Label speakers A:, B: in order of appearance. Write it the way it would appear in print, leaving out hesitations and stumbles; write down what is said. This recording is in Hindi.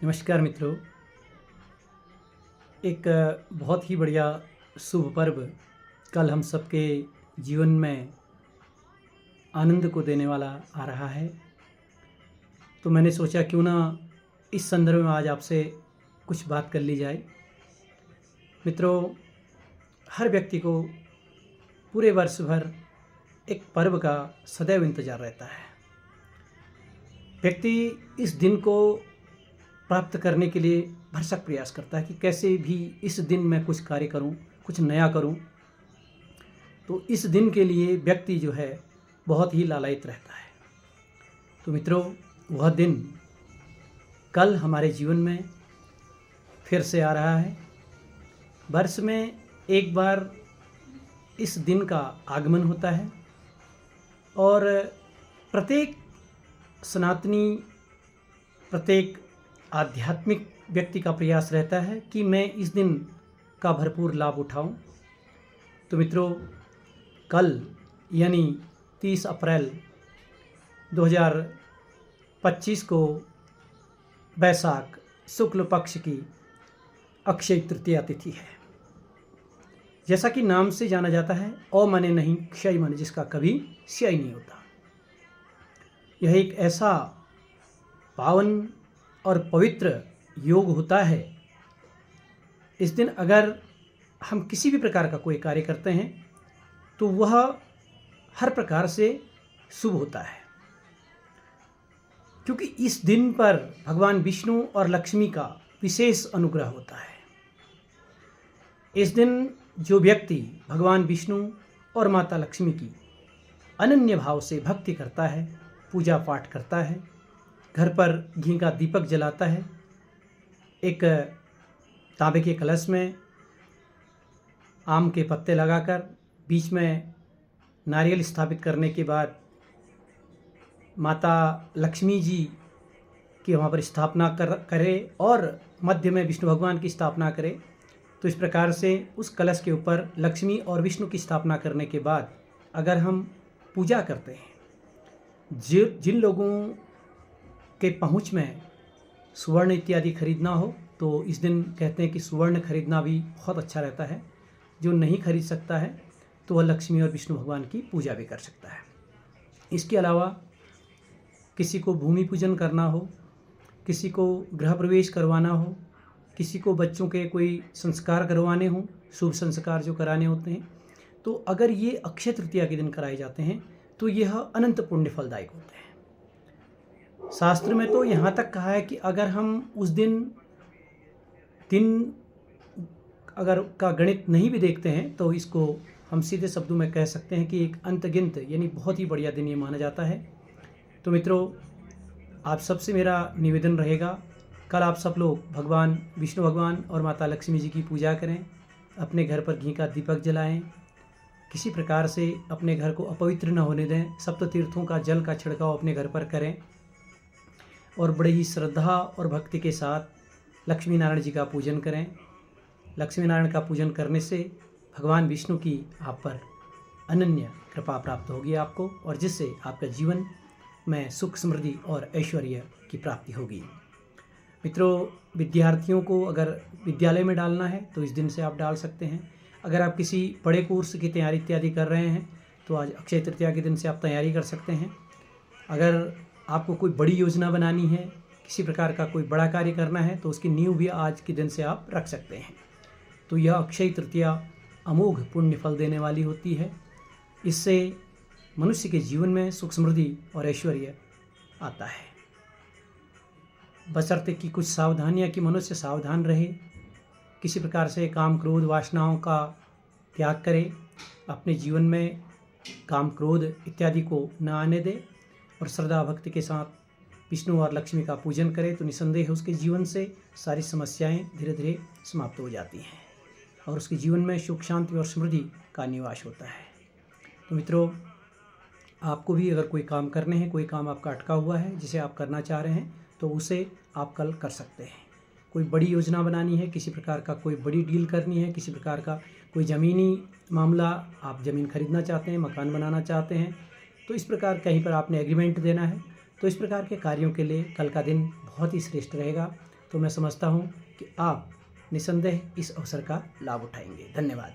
A: नमस्कार मित्रों। एक बहुत ही बढ़िया शुभ पर्व कल हम सबके जीवन में आनंद को देने वाला आ रहा है। तो मैंने सोचा क्यों ना इस संदर्भ में आज आपसे कुछ बात कर ली जाए। मित्रों, हर व्यक्ति को पूरे वर्ष भर एक पर्व का सदैव इंतज़ार रहता है। व्यक्ति इस दिन को प्राप्त करने के लिए भरसक प्रयास करता है कि कैसे भी इस दिन मैं कुछ कार्य करूं, कुछ नया करूं। तो इस दिन के लिए व्यक्ति जो है बहुत ही लालायित रहता है। तो मित्रों, वह दिन कल हमारे जीवन में फिर से आ रहा है। वर्ष में एक बार इस दिन का आगमन होता है और प्रत्येक सनातनी, प्रत्येक आध्यात्मिक व्यक्ति का प्रयास रहता है कि मैं इस दिन का भरपूर लाभ उठाऊं। तो मित्रों, कल यानी 30 अप्रैल 2025 को वैशाख शुक्ल पक्ष की अक्षय तृतीया तिथि है। जैसा कि नाम से जाना जाता है, अ माने नहीं, क्षय माने जिसका कभी क्षय नहीं होता। यह एक ऐसा पावन और पवित्र योग होता है। इस दिन अगर हम किसी भी प्रकार का कोई कार्य करते हैं तो वह हर प्रकार से शुभ होता है, क्योंकि इस दिन पर भगवान विष्णु और लक्ष्मी का विशेष अनुग्रह होता है। इस दिन जो व्यक्ति भगवान विष्णु और माता लक्ष्मी की अनन्य भाव से भक्ति करता है, पूजा पाठ करता है, घर पर घी का दीपक जलाता है, एक तांबे के कलश में आम के पत्ते लगाकर बीच में नारियल स्थापित करने के बाद माता लक्ष्मी जी की वहाँ पर स्थापना करे और मध्य में विष्णु भगवान की स्थापना करे। तो इस प्रकार से उस कलश के ऊपर लक्ष्मी और विष्णु की स्थापना करने के बाद अगर हम पूजा करते हैं, जिन लोगों के पहुँच में सुवर्ण इत्यादि खरीदना हो तो इस दिन कहते हैं कि सुवर्ण खरीदना भी बहुत अच्छा रहता है। जो नहीं खरीद सकता है तो वह लक्ष्मी और विष्णु भगवान की पूजा भी कर सकता है। इसके अलावा किसी को भूमि पूजन करना हो, किसी को गृह प्रवेश करवाना हो, किसी को बच्चों के कोई संस्कार करवाने हों, शुभ संस्कार जो कराने होते हैं, तो अगर ये अक्षय तृतीया के दिन कराए जाते हैं तो यह अनंत पुण्य फलदायक होते हैं। शास्त्र में तो यहाँ तक कहा है कि अगर हम उस दिन अगर का गणित नहीं भी देखते हैं तो इसको हम सीधे शब्दों में कह सकते हैं कि एक अंतगिनत यानी बहुत ही बढ़िया दिन ये माना जाता है। तो मित्रों, आप सबसे मेरा निवेदन रहेगा, कल आप सब लोग भगवान विष्णु भगवान और माता लक्ष्मी जी की पूजा करें, अपने घर पर घी का दीपक जलाएं, किसी प्रकार से अपने घर को अपवित्र न होने दें, सप्त तीर्थों का जल का छिड़काव अपने घर पर करें और बड़े ही श्रद्धा और भक्ति के साथ लक्ष्मी नारायण जी का पूजन करें। लक्ष्मी नारायण का पूजन करने से भगवान विष्णु की आप पर अनन्य कृपा प्राप्त होगी आपको, और जिससे आपका जीवन में सुख, समृद्धि और ऐश्वर्य की प्राप्ति होगी। मित्रों, विद्यार्थियों को अगर विद्यालय में डालना है तो इस दिन से आप डाल सकते हैं। अगर आप किसी बड़े कोर्स की तैयारी इत्यादि कर रहे हैं तो आज अक्षय तृतीया के दिन से आप तैयारी कर सकते हैं। अगर आपको कोई बड़ी योजना बनानी है, किसी प्रकार का कोई बड़ा कार्य करना है, तो उसकी नींव भी आज के दिन से आप रख सकते हैं। तो यह अक्षय तृतीया अमोघ पुण्य फल देने वाली होती है। इससे मनुष्य के जीवन में सुख, समृद्धि और ऐश्वर्य आता है, बशर्ते कि कुछ सावधानियाँ कि मनुष्य सावधान रहे, किसी प्रकार से काम, क्रोध, वासनाओं का त्याग करे, अपने जीवन में काम, क्रोध इत्यादि को न आने दे और श्रद्धा भक्ति के साथ विष्णु और लक्ष्मी का पूजन करे, तो निसंदेह उसके जीवन से सारी समस्याएं धीरे धीरे समाप्त हो जाती हैं और उसके जीवन में सुख, शांति और समृद्धि का निवास होता है। तो मित्रों, आपको भी अगर कोई काम करने हैं, कोई काम आपका अटका हुआ है जिसे आप करना चाह रहे हैं, तो उसे आप कल कर सकते हैं। कोई बड़ी योजना बनानी है, किसी प्रकार का कोई बड़ी डील करनी है, किसी प्रकार का कोई ज़मीनी मामला, आप ज़मीन खरीदना चाहते हैं, मकान बनाना चाहते हैं, तो इस प्रकार कहीं पर आपने एग्रीमेंट देना है, तो इस प्रकार के कार्यों के लिए कल का दिन बहुत ही श्रेष्ठ रहेगा। तो मैं समझता हूँ कि आप निसंदेह इस अवसर का लाभ उठाएंगे। धन्यवाद।